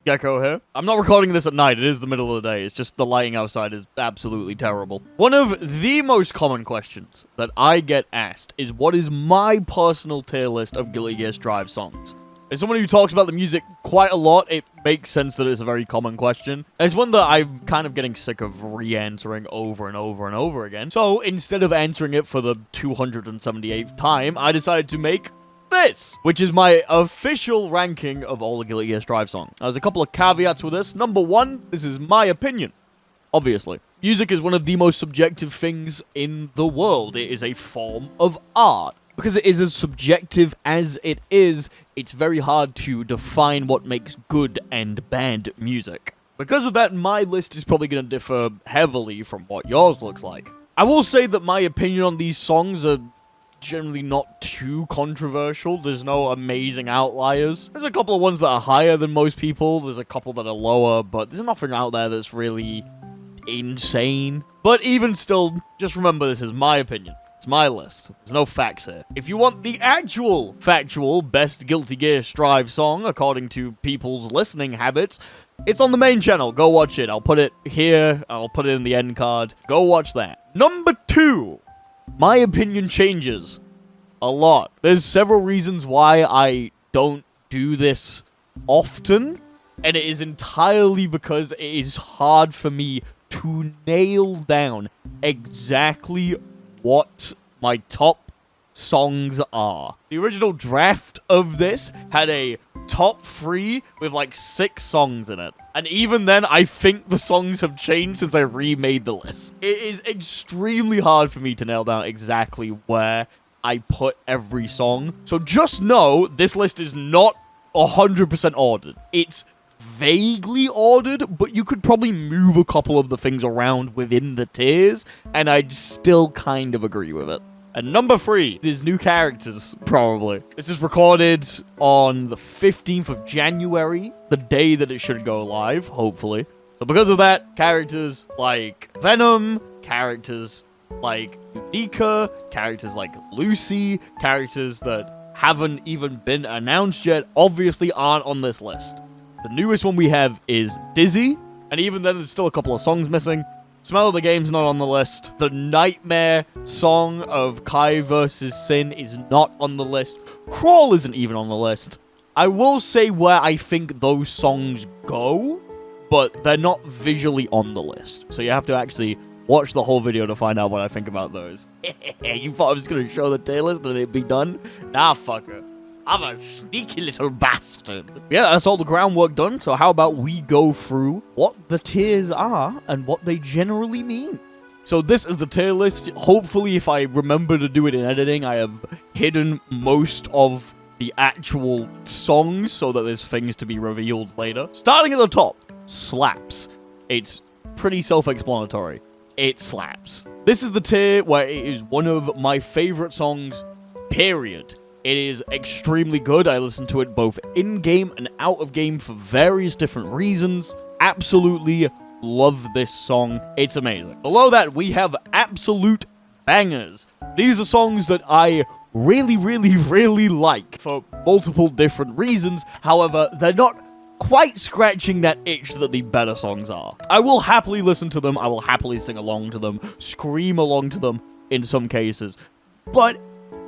Gecko here. I'm not recording this at night. It is the middle of the day. It's just the lighting outside is absolutely terrible. One of the most common questions that I get asked is what is my personal tier list of Guilty Gear Strive songs? As someone who talks about the music quite a lot, it makes sense that it's a very common question. It's one that I'm kind of getting sick of re-answering over and over and over again. So instead of answering it for the 278th time, I decided to make this, which is my official ranking of all the Guilty Gear Strive songs. Now, there's a couple of caveats with this. Number one, this is my opinion. Obviously. Music is one of the most subjective things in the world. It is a form of art. Because it is as subjective as it is, it's very hard to define what makes good and bad music. Because of that, my list is probably going to differ heavily from what yours looks like. I will say that my opinion on these songs are generally not too controversial. There's no amazing outliers. There's a couple of ones that are higher than most people. There's a couple that are lower, but there's nothing out there that's really insane. But even still, just remember this is my opinion. It's my list. There's no facts here. If you want the actual, factual, best Guilty Gear Strive song, according to people's listening habits, it's on the main channel. Go watch it. I'll put it here. I'll put it in the end card. Go watch that. Number 2. My opinion changes a lot. There's several reasons why I don't do this often, and it is entirely because it is hard for me to nail down exactly what my top songs are. The original draft of this had a top 3 with like 6 songs in it. And even then, I think the songs have changed since I remade the list. It is extremely hard for me to nail down exactly where I put every song. So just know, this list is not 100% ordered. It's vaguely ordered, but you could probably move a couple of the things around within the tiers, and I'd still kind of agree with it. And number 3 is new characters, probably. This is recorded on the 15th of January, the day that it should go live, hopefully. So because of that, characters like Venom, characters like Unica, characters like Lucy, characters that haven't even been announced yet, obviously aren't on this list. The newest one we have is Dizzy, and even then there's still a couple of songs missing. Smell of the Game's not on the list. The Nightmare song of Kai vs. Sin is not on the list. Crawl isn't even on the list. I will say where I think those songs go, but they're not visually on the list. So you have to actually watch the whole video to find out what I think about those. You thought I was going to show the tier list and it'd be done? Nah, fucker. I'm a sneaky little bastard. Yeah, that's all the groundwork done, so how about we go through what the tiers are and what they generally mean. So this is the tier list. Hopefully, if I remember to do it in editing, I have hidden most of the actual songs so that there's things to be revealed later. Starting at the top, slaps. It's pretty self-explanatory. It slaps. This is the tier where it is one of my favorite songs, period. It is extremely good. I listen to it both in-game and out-of-game for various different reasons. Absolutely love this song. It's amazing. Below that, we have absolute bangers. These are songs that I really like for multiple different reasons. However, they're not quite scratching that itch that the better songs are. I will happily listen to them. I will happily sing along to them, scream along to them in some cases. But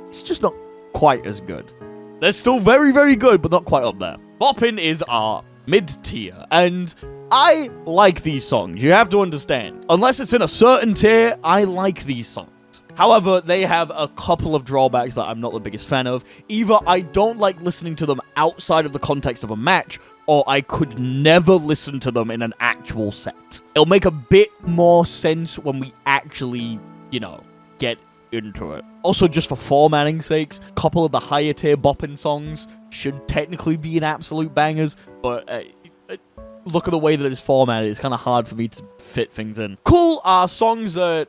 it's just not quite as good. They're still very good, but not quite up there. Boppin' is our mid-tier, and I like these songs. You have to understand. Unless it's in a certain tier, I like these songs. However, they have a couple of drawbacks that I'm not the biggest fan of. Either I don't like listening to them outside of the context of a match, or I could never listen to them in an actual set. It'll make a bit more sense when we actually, get into it. Also, just for formatting sakes, a couple of the higher tier boppin' songs should technically be in absolute bangers, but look at the way that it's formatted. It's kind of hard for me to fit things in. Cool are songs that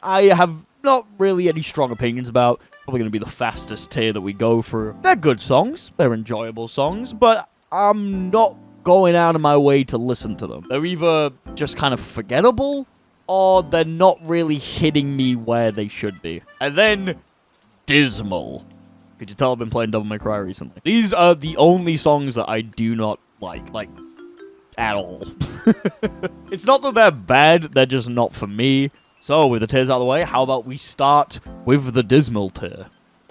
I have not really any strong opinions about. Probably going to be the fastest tier that we go through. They're good songs. They're enjoyable songs, but I'm not going out of my way to listen to them. They're either just kind of forgettable, or they're not really hitting me where they should be. And then, Dismal. Could you tell I've been playing Devil May Cry recently? These are the only songs that I do not like. Like, at all. It's not that they're bad, they're just not for me. So, with the tiers out of the way, how about we start with the Dismal Te?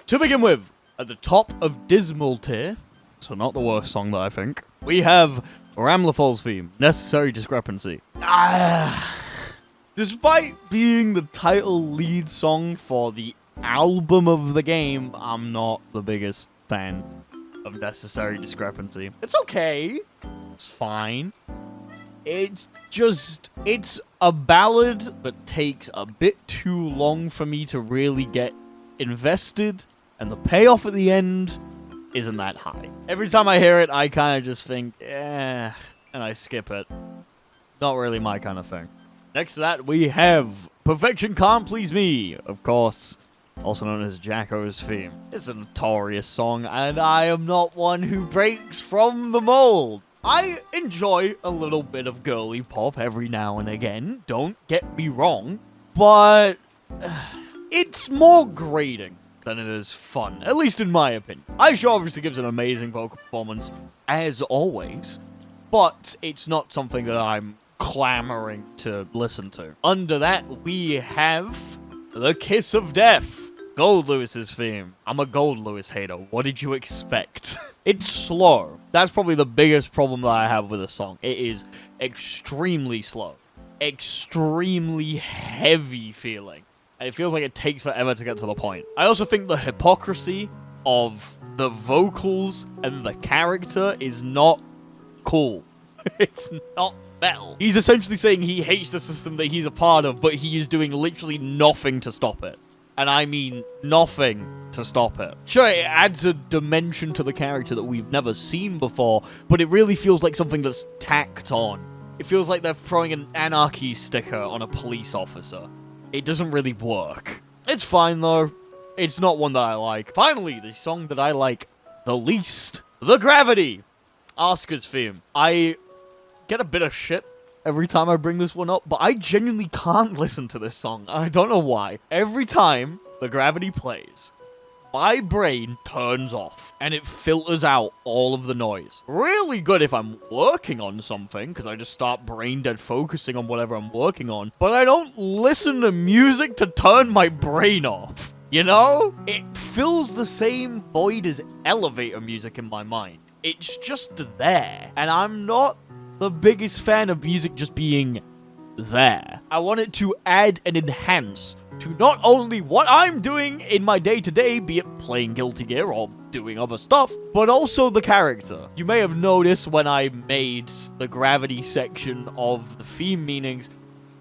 To begin with, at the top of Dismal Te, so not the worst song that I think, we have Armacclad's theme, Necessary Discrepancy. Despite being the title lead song for the album of the game, I'm not the biggest fan of Necessary Discrepancy. It's okay. It's fine. It's a ballad that takes a bit too long for me to really get invested, and the payoff at the end isn't that high. Every time I hear it, I kind of just think, and I skip it. Not really my kind of thing. Next to that, we have Perfection Can't Please Me, of course, also known as Jacko's theme. It's a notorious song, and I am not one who breaks from the mold. I enjoy a little bit of girly pop every now and again, don't get me wrong, but it's more grating than it is fun, at least in my opinion. Aisha obviously gives an amazing vocal performance, as always, but it's not something that I'm clamoring to listen to. Under that, we have The Kiss of Death, Gold Lewis's theme. I'm a Gold Lewis hater. What did you expect? It's slow. That's probably the biggest problem that I have with the song. It is extremely slow. Extremely heavy feeling. And it feels like it takes forever to get to the point. I also think the hypocrisy of the vocals and the character is not cool. It's not metal. He's essentially saying he hates the system that he's a part of, but he is doing literally nothing to stop it. And I mean nothing to stop it. Sure, it adds a dimension to the character that we've never seen before, but it really feels like something that's tacked on. It feels like they're throwing an anarchy sticker on a police officer. It doesn't really work. It's fine, though. It's not one that I like. Finally, the song that I like the least. The Gravity. Asuka's theme. I get a bit of shit every time I bring this one up, but I genuinely can't listen to this song. I don't know why. Every time The Gravity plays, my brain turns off, and it filters out all of the noise. Really good if I'm working on something, because I just start brain dead focusing on whatever I'm working on, but I don't listen to music to turn my brain off. You know? It fills the same void as elevator music in my mind. It's just there, and I'm not the biggest fan of music just being there. I want it to add and enhance to not only what I'm doing in my day-to-day, be it playing Guilty Gear or doing other stuff, but also the character. You may have noticed when I made the Gravity section of the theme meanings,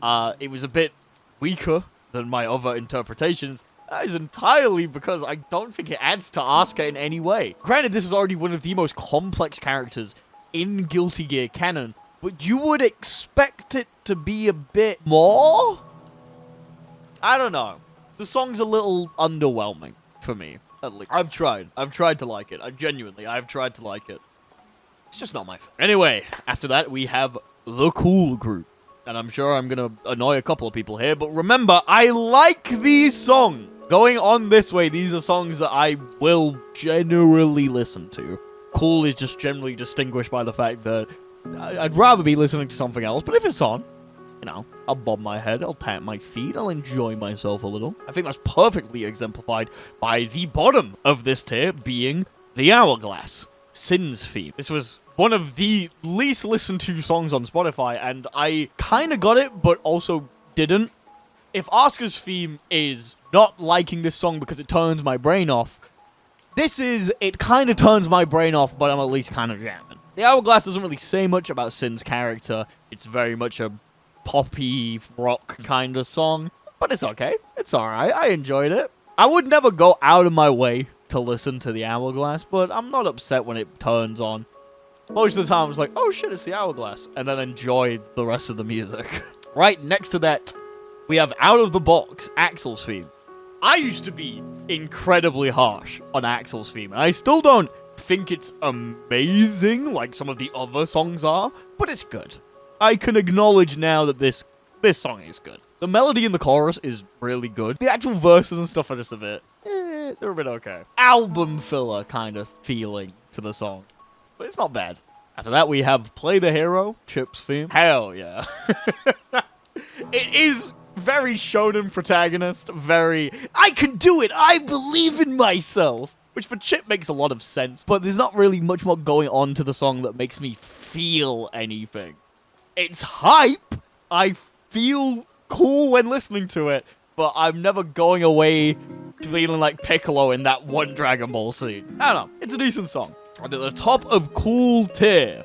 it was a bit weaker than my other interpretations. That is entirely because I don't think it adds to Asuka in any way. Granted, this is already one of the most complex characters in Guilty Gear canon, but you would expect it to be a bit more? I don't know. The song's a little underwhelming for me, at least. I've tried to like it. I've tried to like it. It's just not my thing. Anyway, after that, we have The Cool Group. And I'm sure I'm gonna annoy a couple of people here, but remember, I like these songs. Going on this way, these are songs that I will generally listen to. Cool is just generally distinguished by the fact that I'd rather be listening to something else, but if it's on, you know, I'll bob my head, I'll tap my feet, I'll enjoy myself a little. I think that's perfectly exemplified by the bottom of this tier being the Hourglass, Sin's theme. This was one of the least listened to songs on Spotify, and I kind of got it, but also didn't. If Asuka's theme is not liking this song because it turns my brain off, it kind of turns my brain off, but I'm at least kind of jamming. The Hourglass doesn't really say much about Sin's character. It's very much a poppy rock kind of song, but it's okay. It's alright. I enjoyed it. I would never go out of my way to listen to the Hourglass, but I'm not upset when it turns on. Most of the time, I was like, oh shit, it's the Hourglass, and then enjoy the rest of the music. Right next to that, we have Out of the Box, Axel's theme. I used to be incredibly harsh on Axel's theme, and I still don't think it's amazing like some of the other songs are, but it's good. I can acknowledge now that this song is good. The melody in the chorus is really good. The actual verses and stuff are just a bit, they're a bit okay. Album filler kind of feeling to the song, but it's not bad. After that, we have Play the Hero, Chip's theme. Hell yeah. It is very shonen protagonist, very, I can do it, I believe in myself. Which for Chip makes a lot of sense, but there's not really much more going on to the song that makes me feel anything. It's hype. I feel cool when listening to it, but I'm never going away feeling like Piccolo in that one Dragon Ball scene. I don't know. It's a decent song. And at the top of cool tier,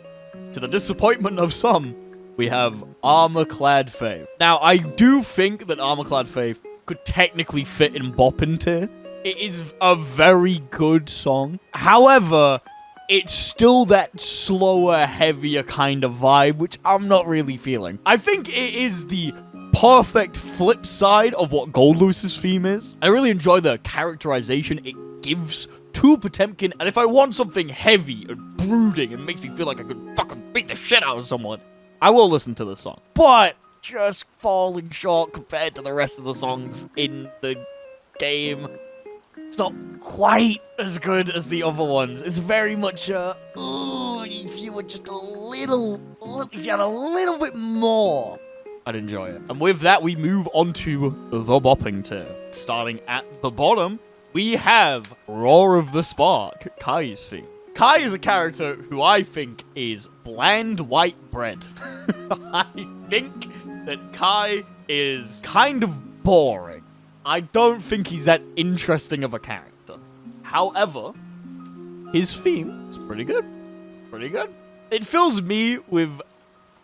to the disappointment of some, we have Armacclad Faith. Now, I do think that Armacclad Faith could technically fit in Boppin' tier. It is a very good song. However, it's still that slower, heavier kind of vibe, which I'm not really feeling. I think it is the perfect flip side of what Goldloose's theme is. I really enjoy the characterization it gives to Potemkin, and if I want something heavy and brooding and makes me feel like I could fucking beat the shit out of someone, I will listen to this song. But just falling short compared to the rest of the songs in the game. It's not quite as good as the other ones. It's very much if you were just if you had a little bit more, I'd enjoy it. And with that, we move on to the bopping tier. Starting at the bottom, we have Roar of the Spark, Kai's theme. Kai is a character who I think is bland white bread. I think that Kai is kind of boring. I don't think he's that interesting of a character. However, his theme is pretty good. Pretty good. It fills me with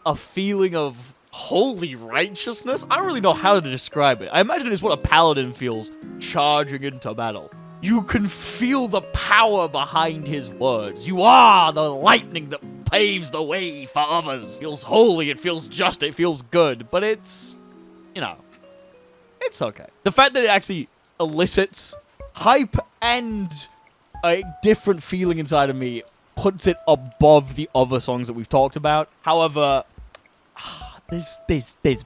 a feeling of holy righteousness. I don't really know how to describe it. I imagine it's what a paladin feels charging into battle. You can feel the power behind his words. You are the lightning that paves the way for others. It feels holy, it feels just, it feels good. But it's, it's okay. The fact that it actually elicits hype and a different feeling inside of me puts it above the other songs that we've talked about. However, there's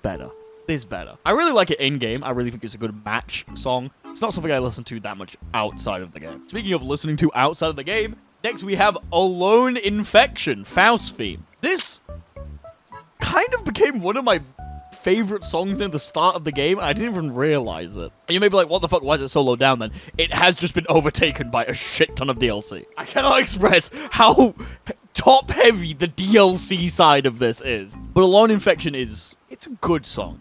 better. There's better. I really like it in-game. I really think it's a good match song. It's not something I listen to that much outside of the game. Speaking of listening to outside of the game, next we have Alone Infection, Faust theme. This kind of became one of my favorite songs near the start of the game, and I didn't even realize it. And you may be like, what the fuck, why is it so low down then? It has just been overtaken by a shit ton of DLC. I cannot express how top-heavy the DLC side of this is. But Alone Infection it's a good song.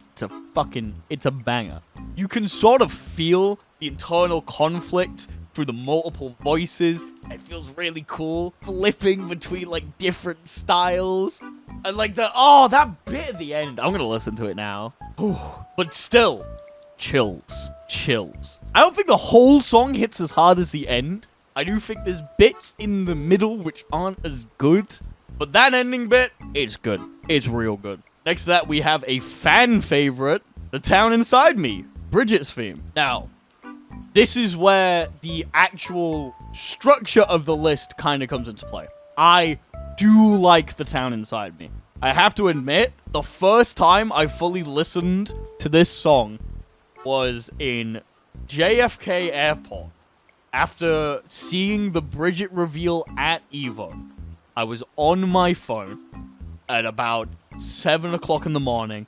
It's a banger. You can sort of feel the internal conflict through the multiple voices. It feels really cool. Flipping between, like, different styles. And, like, that bit at the end. I'm gonna listen to it now. But still, chills. Chills. I don't think the whole song hits as hard as the end. I do think there's bits in the middle which aren't as good. But that ending bit, it's good. It's real good. Next to that, we have a fan favorite, The Town Inside Me, Bridget's theme. Now, this is where the actual structure of the list kind of comes into play. I do like The Town Inside Me. I have to admit, the first time I fully listened to this song was in JFK Airport. After seeing the Bridget reveal at EVO, I was on my phone at about 7 o'clock in the morning,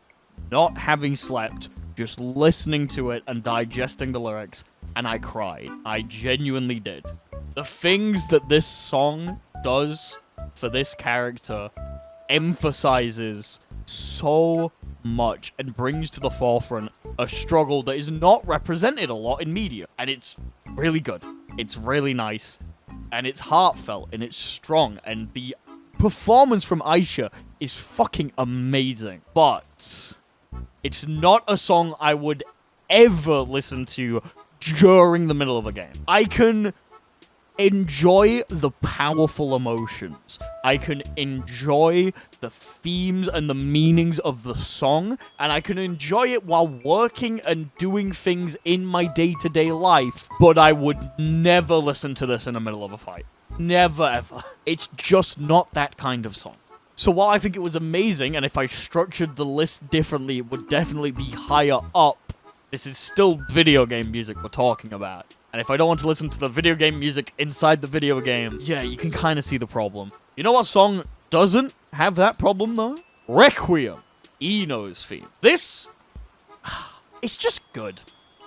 not having slept, just listening to it and digesting the lyrics, and I cried. I genuinely did. The things that this song does for this character emphasizes so much and brings to the forefront a struggle that is not represented a lot in media. And it's really good. It's really nice. And it's heartfelt and it's strong. And the performance from Aisha is fucking amazing. But it's not a song I would ever listen to during the middle of a game. I can enjoy the powerful emotions. I can enjoy the themes and the meanings of the song, and I can enjoy it while working and doing things in my day-to-day life, but I would never listen to this in the middle of a fight. Never, ever. It's just not that kind of song. So while I think it was amazing, and if I structured the list differently, it would definitely be higher up, this is still video game music we're talking about. And if I don't want to listen to the video game music inside the video game, yeah, you can kind of see the problem. You know what song doesn't have that problem, though. Requiem, Enos Fe. This, it's just good.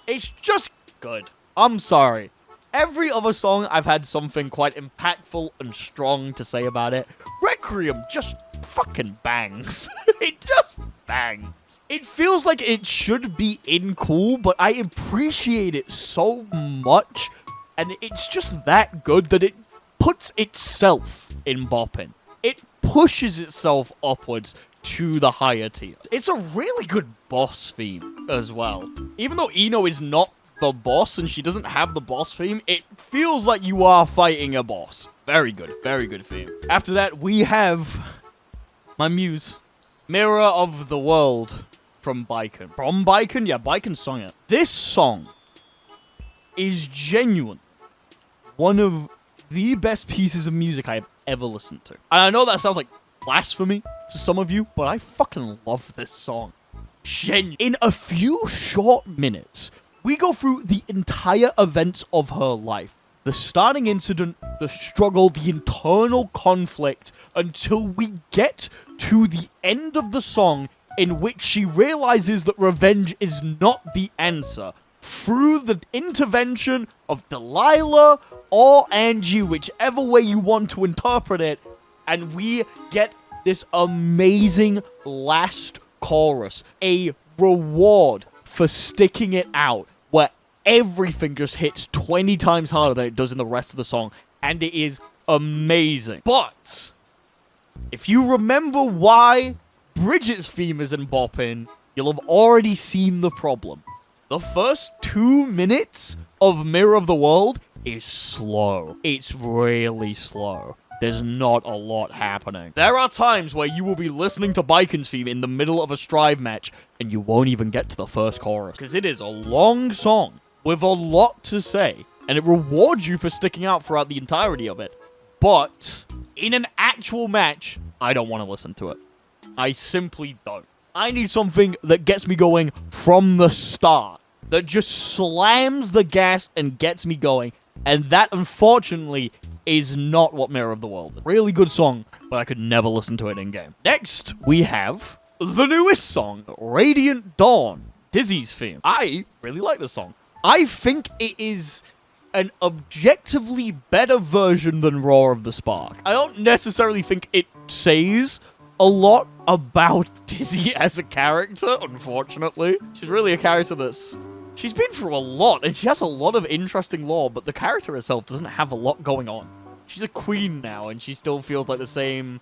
It's just good. I'm sorry. Every other song, I've had something quite impactful and strong to say about it. Requiem just fucking bangs. It just bangs. It feels like it should be in cool, but I appreciate it so much, and it's just that good that it puts itself in bopping. It pushes itself upwards to the higher tier. It's a really good boss theme as well. Even though Eno is not the boss and she doesn't have the boss theme, it feels like you are fighting a boss. Very good theme. After that, we have my muse, Mirror of the World from Baiken. From Baiken? Yeah, Baiken sung it. This song is genuine one of the best pieces of music I have ever listened to. And I know that sounds like blasphemy to some of you, but I fucking love this song. In a few short minutes, we go through the entire events of her life. The starting incident, the struggle, the internal conflict, until we get to the end of the song in which she realizes that revenge is not the answer. Through the intervention of Delilah or Angie, whichever way you want to interpret it, and we get this amazing last chorus, a reward for sticking it out, where everything just hits 20 times harder than it does in the rest of the song, and it is amazing. But if you remember why Bridget's theme is in bopping, you'll have already seen the problem. The first 2 minutes of Mirror of the World is slow. It's really slow. There's not a lot happening. There are times where you will be listening to Baiken's theme in the middle of a Strive match, and you won't even get to the first chorus, because it is a long song with a lot to say, and it rewards you for sticking out throughout the entirety of it. But in an actual match, I don't want to listen to it. I simply don't. I need something that gets me going from the start, that just slams the gas and gets me going, and that, unfortunately, is not what Mirror of the World is. Really good song, but I could never listen to it in-game. Next, we have the newest song, Radiant Dawn, Dizzy's theme. I really like this song. I think it is an objectively better version than Roar of the Spark. I don't necessarily think it says a lot about Dizzy as a character, unfortunately. She's really a character that's... She's been through a lot, and she has a lot of interesting lore, but the character herself doesn't have a lot going on. She's a queen now, and she still feels like the same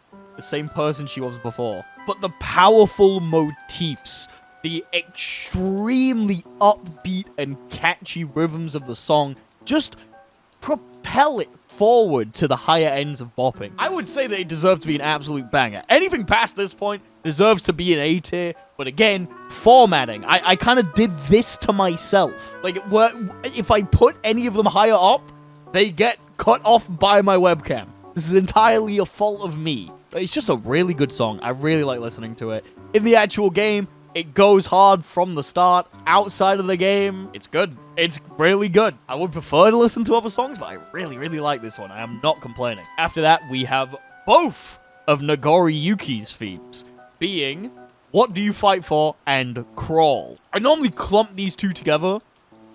person she was before. But the powerful motifs, the extremely upbeat and catchy rhythms of the song just propel it forward to the higher ends of bopping. I would say that it deserves to be an absolute banger. Anything past this point deserves to be an A tier, but again, formatting. I kind of did this to myself. Like, if I put any of them higher up, they get cut off by my webcam. This is entirely a fault of me. But it's just a really good song. I really like listening to it. In the actual game, it goes hard from the start. Outside of the game, it's good. It's really good. I would prefer to listen to other songs, but I really, really like this one. I am not complaining. After that, we have both of Nagori Yuki's themes, being What Do You Fight For and Crawl. I normally clump these two together,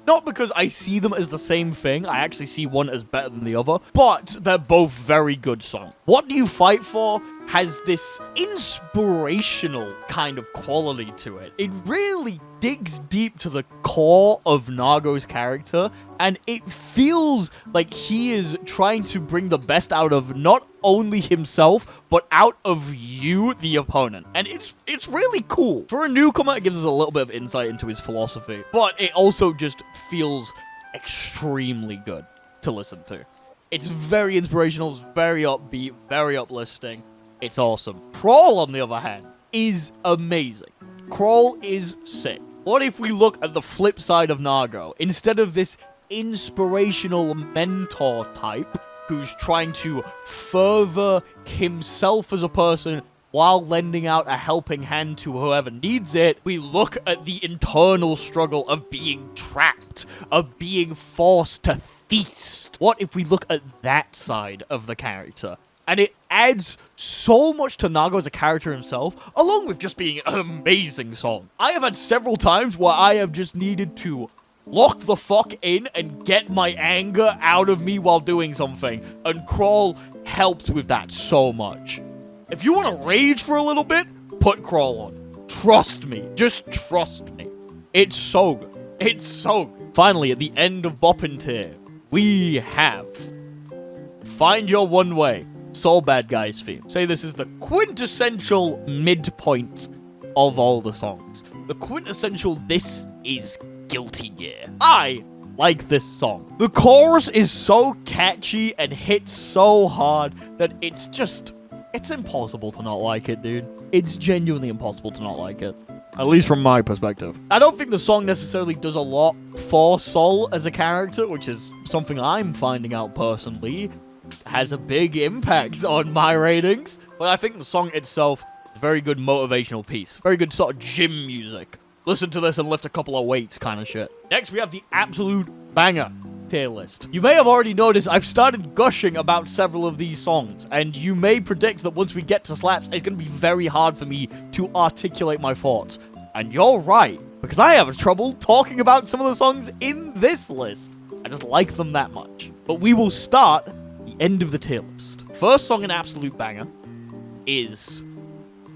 not because I see them as the same thing. I actually see one as better than the other, but they're both very good songs. What Do You Fight For has this inspirational kind of quality to it. It really digs deep to the core of Nago's character, and it feels like he is trying to bring the best out of not only himself, but out of you, the opponent. And it's really cool. For a newcomer, it gives us a little bit of insight into his philosophy, but it also just feels extremely good to listen to. It's very inspirational, it's very upbeat, very uplifting. It's awesome. Crawl, on the other hand, is amazing. Crawl is sick. What if we look at the flip side of Nago? Instead of this inspirational mentor type who's trying to further himself as a person while lending out a helping hand to whoever needs it, we look at the internal struggle of being trapped, of being forced to feast. What if we look at that side of the character? And it adds so much to Nago as a character himself, along with just being an amazing song. I have had several times where I have just needed to lock the fuck in and get my anger out of me while doing something. And Crawl helps with that so much. If you want to rage for a little bit, put Crawl on. Trust me. Just trust me. It's so good. It's so good. Finally, at the end of Boppin' Tier, we have Find Your One Way, Soul Bad Guys theme. Say this is the quintessential midpoint of all the songs. The quintessential this is Guilty Gear. I like this song. The chorus is so catchy and hits so hard that it's impossible to not like it, dude. It's genuinely impossible to not like it. At least from my perspective. I don't think the song necessarily does a lot for Sol as a character, which is something I'm finding out personally has a big impact on my ratings. But I think the song itself is a very good motivational piece. Very good sort of gym music. Listen to this and lift a couple of weights kind of shit. Next, we have the absolute banger tier list. You may have already noticed I've started gushing about several of these songs, and you may predict that once we get to slaps, it's going to be very hard for me to articulate my thoughts. And you're right, because I have trouble talking about some of the songs in this list. I just like them that much. But we will start the end of the tier list. First song, an absolute banger, is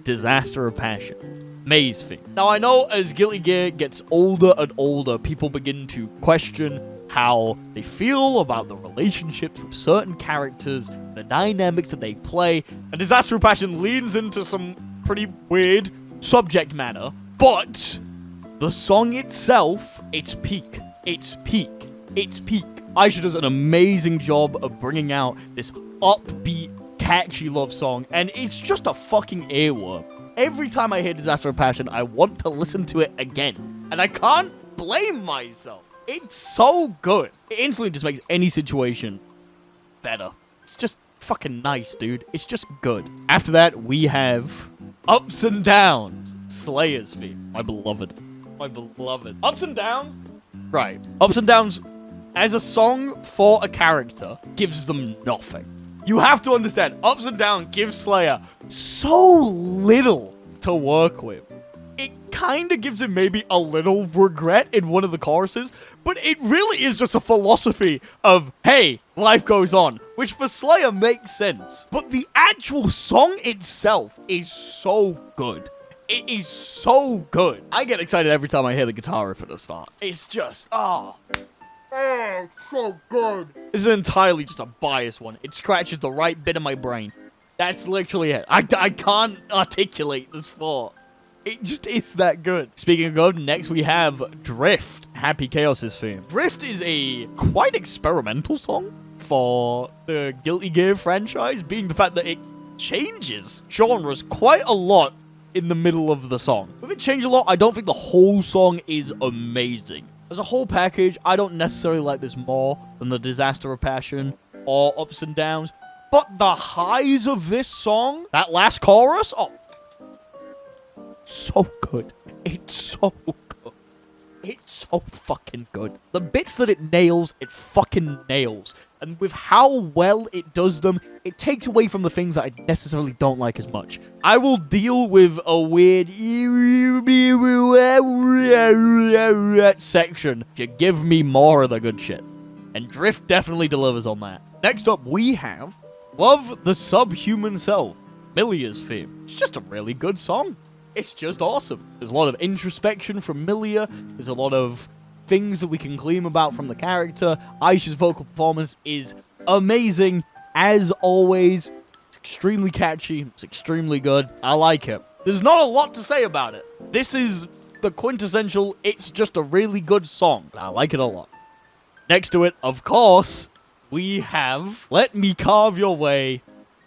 Disaster of Passion, Maze theme. Now, I know as Guilty Gear gets older and older, people begin to question how they feel about the relationships with certain characters, the dynamics that they play, and Disaster of Passion leans into some pretty weird subject matter, but the song itself, it's peak. It's peak. It's peak. Aisha does an amazing job of bringing out this upbeat, catchy love song, and it's just a fucking earworm. Every time I hear Disaster of Passion, I want to listen to it again, and I can't blame myself. It's so good. It instantly just makes any situation better. It's just fucking nice, dude. It's just good. After that, we have Ups and Downs, Slayer's theme. My beloved. My beloved. Ups and Downs? Right. Ups and Downs, as a song for a character, gives them nothing. You have to understand, Ups and Downs gives Slayer so little to work with. It kind of gives him maybe a little regret in one of the choruses, but it really is just a philosophy of, hey, life goes on, which for Slayer makes sense. But the actual song itself is so good. It is so good. I get excited every time I hear the guitar riff at the start. It's just, oh, so good. This is entirely just a biased one. It scratches the right bit of my brain. That's literally it. I can't articulate this thought. It just is that good. Speaking of good, next we have Drift, Happy Chaos' theme. Drift is a quite experimental song for the Guilty Gear franchise, being the fact that it changes genres quite a lot in the middle of the song. With it change a lot, I don't think the whole song is amazing. As a whole package, I don't necessarily like this more than the Disaster of Passion or Ups and Downs, but the highs of this song, that last chorus, oh, so good. It's so good. It's so fucking good. The bits that it nails, it fucking nails. And with how well it does them, it takes away from the things that I necessarily don't like as much. I will deal with a weird section if you give me more of the good shit. And Drift definitely delivers on that. Next up, we have Love the Subhuman Self, Milia's theme. It's just a really good song. It's just awesome. There's a lot of introspection from Milia. There's a lot of things that we can glean about from the character. Aisha's vocal performance is amazing, as always. It's extremely catchy. It's extremely good. I like it. There's not a lot to say about it. This is the quintessential, it's just a really good song. I like it a lot. Next to it, of course, we have Let Me Carve Your Way,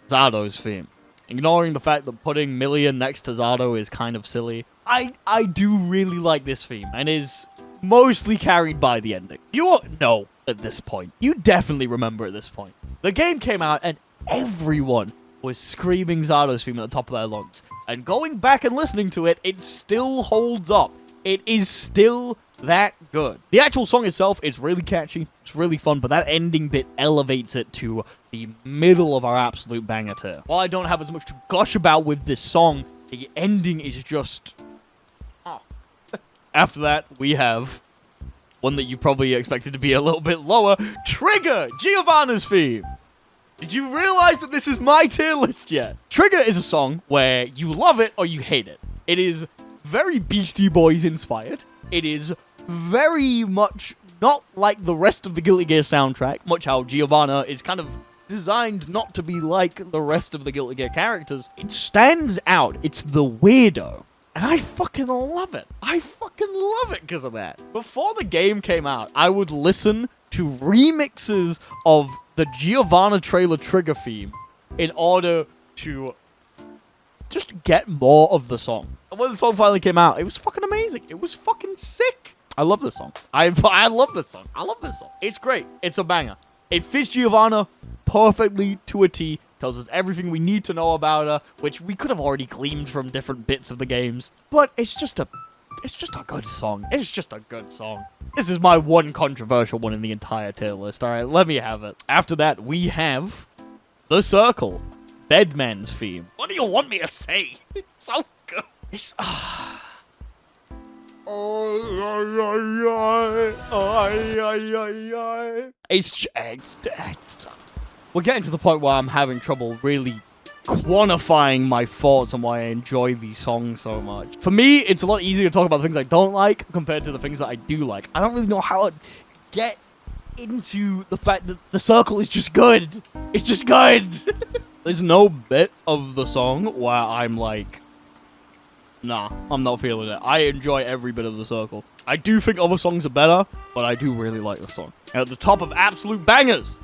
Zardo's theme. Ignoring the fact that putting Milia next to Zardo is kind of silly, I do really like this theme, and is mostly carried by the ending. You know at this point. You definitely remember at this point. The game came out, and everyone was screaming Zardo's theme at the top of their lungs. And going back and listening to it, it still holds up. It is still that good. The actual song itself is really catchy. It's really fun, but that ending bit elevates it to the middle of our absolute banger tier. While I don't have as much to gush about with this song, the ending is just... Oh. After that, we have one that you probably expected to be a little bit lower. Trigger! Giovanna's theme! Did you realize that this is my tier list yet? Trigger is a song where you love it or you hate it. It is very Beastie Boys inspired. It is very much not like the rest of the Guilty Gear soundtrack, much how Giovanna is kind of designed not to be like the rest of the Guilty Gear characters. It stands out. It's the weirdo. And I fucking love it. I fucking love it because of that. Before the game came out, I would listen to remixes of the Giovanna trailer Trigger theme in order to just get more of the song. And when the song finally came out, it was fucking amazing. It was fucking sick. I love this song. I love this song. I love this song. It's great. It's a banger. It fits Giovanna perfectly to a T. Tells us everything we need to know about her, which we could have already gleaned from different bits of the games. But it's just a good song. It's just a good song. This is my one controversial one in the entire tier list. All right, let me have it. After that, we have The Circle, Bedman's theme. What do you want me to say? It's so good. It's... We're getting to the point where I'm having trouble really quantifying my thoughts on why I enjoy these songs so much. For me, it's a lot easier to talk about the things I don't like compared to the things that I do like. I don't really know how to get into the fact that The Circle is just good. It's just good. There's no bit of the song where I'm like, nah, I'm not feeling it. I enjoy every bit of The Circle. I do think other songs are better, but I do really like the song. At the top of absolute bangers,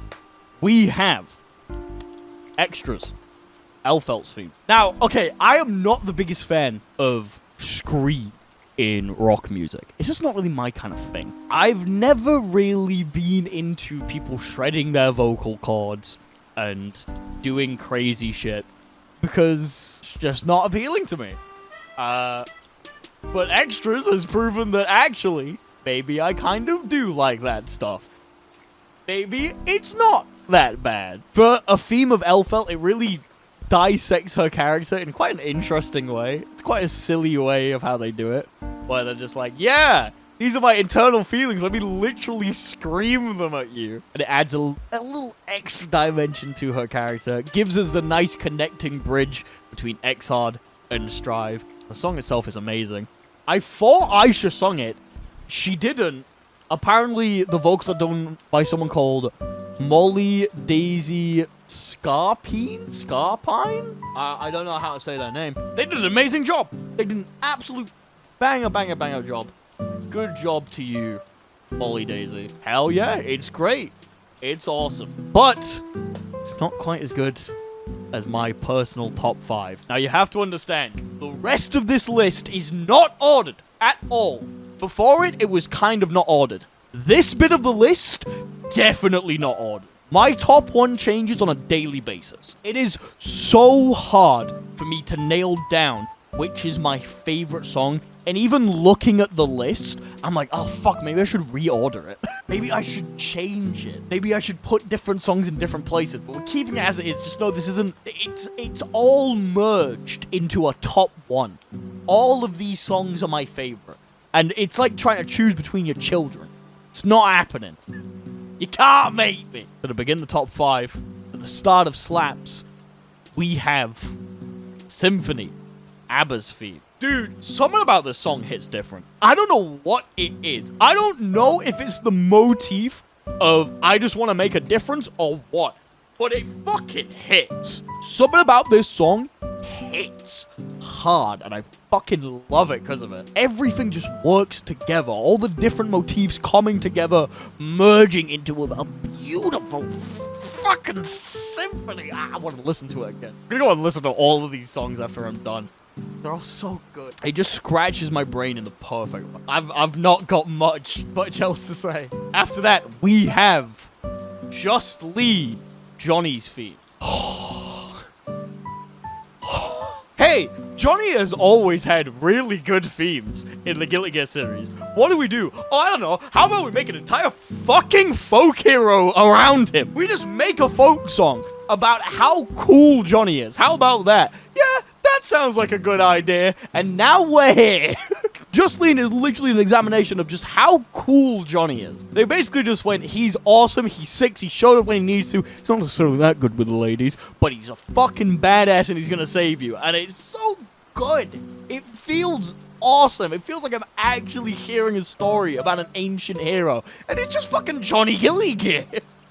we have Extras, Elfelt's theme. Now, okay, I am not the biggest fan of scream in rock music. It's just not really my kind of thing. I've never really been into people shredding their vocal cords and doing crazy shit because it's just not appealing to me. But Extras has proven that actually, maybe I kind of do like that stuff. Maybe it's not that bad. For a theme of Elfelt, it really dissects her character in quite an interesting way. It's quite a silly way of how they do it. Where they're just like, yeah, these are my internal feelings. Let me literally scream them at you. And it adds a little extra dimension to her character. It gives us the nice connecting bridge between Xhard and Strive. The song itself is amazing. I thought Aisha sung it. She didn't. Apparently, the vocals are done by someone called Molly Daisy Scarpine? I don't know how to say their name. They did an amazing job. They did an absolute banger job. Good job to you, Molly Daisy. Hell yeah, it's great. It's awesome. But it's not quite as good as my personal top 5. Now, you have to understand, the rest of this list is not ordered at all. Before it was kind of not ordered. This bit of the list, definitely not ordered. My top 1 changes on a daily basis. It is so hard for me to nail down which is my favorite song. And even looking at the list, I'm like, oh fuck, maybe I should reorder it. Maybe I should change it. Maybe I should put different songs in different places. But we're keeping it as it is. Just know this isn't... It's all merged into a top 1. All of these songs are my favorite. And it's like trying to choose between your children. It's not happening. You can't make me. So to begin the top 5, at the start of Slaps, we have Symphony, ABBA's theme. Dude, something about this song hits different. I don't know what it is. I don't know if it's the motif of I just want to make a difference or what. But it fucking hits. Something about this song hits hard, and I fucking love it because of it. Everything just works together. All the different motifs coming together, merging into a beautiful fucking symphony. I want to listen to it again. I'm gonna go and listen to all of these songs after I'm done. They're all so good. It just scratches my brain in the perfect way. I've not got much else to say. After that, we have Just Lee, Johnny's theme. Hey, Johnny has always had really good themes in the Guilty Gear series. What do we do? Oh, I don't know. How about we make an entire fucking folk hero around him? We just make a folk song about how cool Johnny is. How about that? Yeah, that sounds like a good idea. And now we're here. Just Lean is literally an examination of just how cool Johnny is. They basically just went, he's awesome, he's sick, he showed up when he needs to. He's not necessarily that good with the ladies, but he's a fucking badass and he's gonna save you. And it's so good. It feels awesome. It feels like I'm actually hearing a story about an ancient hero. And it's just fucking Johnny Gilligan.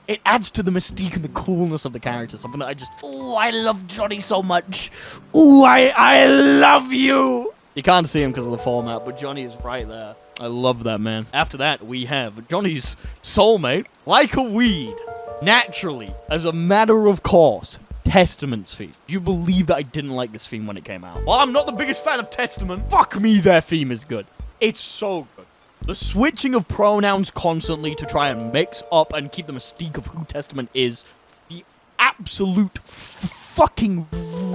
It adds to the mystique and the coolness of the character. Something that I just, oh, I love Johnny so much. Oh, I love you. You can't see him because of the format, but Johnny is right there. I love that, man. After that, we have Johnny's soulmate, Like a Weed. Naturally, as a matter of course, Testament's theme. You believe that I didn't like this theme when it came out? Well, I'm not the biggest fan of Testament. Fuck me, their theme is good. It's so good. The switching of pronouns constantly to try and mix up and keep the mystique of who Testament is. The absolute fucking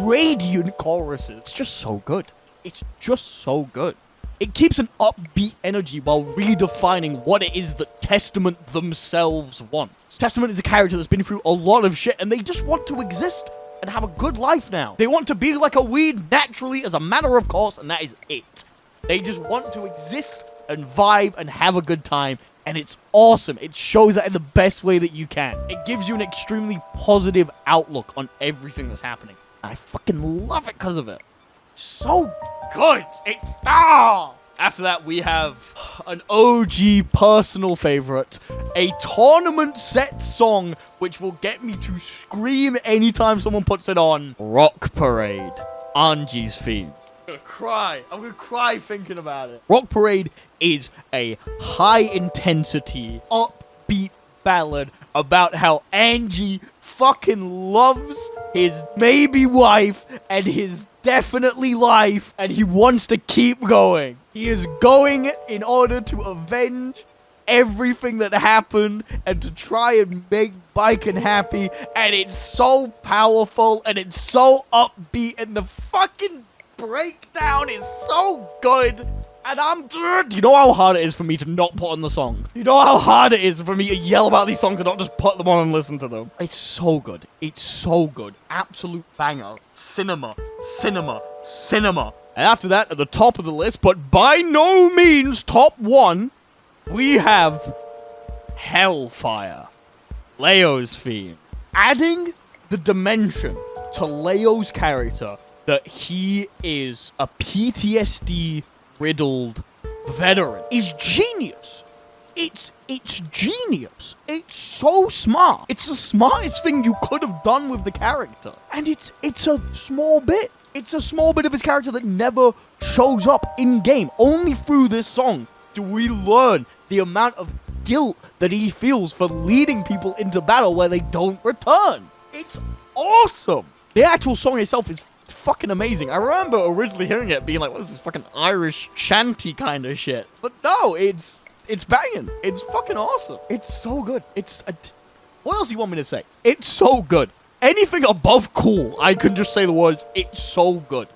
radiant choruses. It's just so good. It's just so good. It keeps an upbeat energy while redefining what it is that Testament themselves want. Testament is a character that's been through a lot of shit, and they just want to exist and have a good life now. They want to be like a weed naturally as a matter of course, and that is it. They just want to exist and vibe and have a good time, and it's awesome. It shows that in the best way that you can. It gives you an extremely positive outlook on everything that's happening. I fucking love it because of it. So good. It's After that, we have an OG personal favorite, a tournament set song which will get me to scream anytime someone puts it on. Rock Parade, Anji's theme. I'm gonna cry thinking about it. Rock Parade is a high-intensity, upbeat ballad about how Anji fucking loves his maybe wife and his definitely life, and he wants to keep going. He is going in order to avenge everything that happened and to try and make Baiken happy, and it's so powerful and it's so upbeat, and the fucking breakdown is so good. And you know how hard it is for me to not put on the songs? You know how hard it is for me to yell about these songs and not just put them on and listen to them? It's so good. It's so good. Absolute banger. Cinema. Cinema. Cinema. And after that, at the top of the list, but by no means top one, we have Hellfire. Leo's theme. Adding the dimension to Leo's character that he is a PTSD riddled veteran is genius. It's genius. It's so smart. It's the smartest thing you could have done with the character. And it's a small bit. It's a small bit of his character that never shows up in game. Only through this song do we learn the amount of guilt that he feels for leading people into battle where they don't return. It's awesome. The actual song itself is fucking amazing. I remember originally hearing it being like, what is this fucking Irish shanty kind of shit? But no, it's banging. It's fucking awesome. It's so good. What else do you want me to say? It's so good. Anything above cool, I can just say the words, it's so good.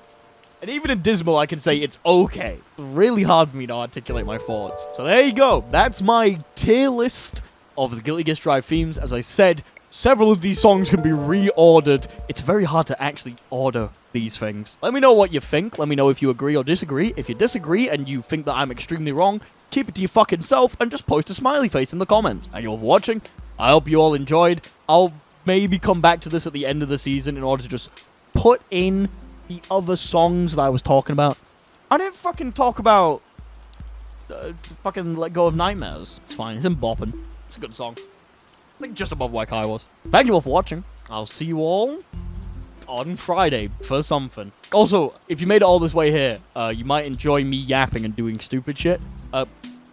And even in Dismal, I can say it's okay. It's really hard for me to articulate my thoughts. So there you go. That's my tier list of the Guilty Gear Strive themes. As I said, several of these songs can be reordered. It's very hard to actually order these things. Let me know what you think. Let me know if you agree or disagree. If you disagree and you think that I'm extremely wrong, keep it to your fucking self and just post a smiley face in the comments. Thank you all for watching. I hope you all enjoyed. I'll maybe come back to this at the end of the season in order to just put in the other songs that I was talking about. I didn't fucking talk about fucking Let Go of Nightmares. It's fine. It's in bopping. It's a good song. I think just above where Kai was. Thank you all for watching. I'll see you all on Friday for something. Also, if you made it all this way here, you might enjoy me yapping and doing stupid shit.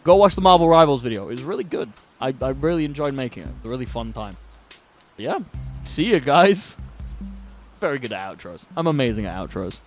Go watch the Marvel Rivals video. It was really good. I really enjoyed making it. It was a really fun time. But yeah. See you guys. Very good at outros. I'm amazing at outros.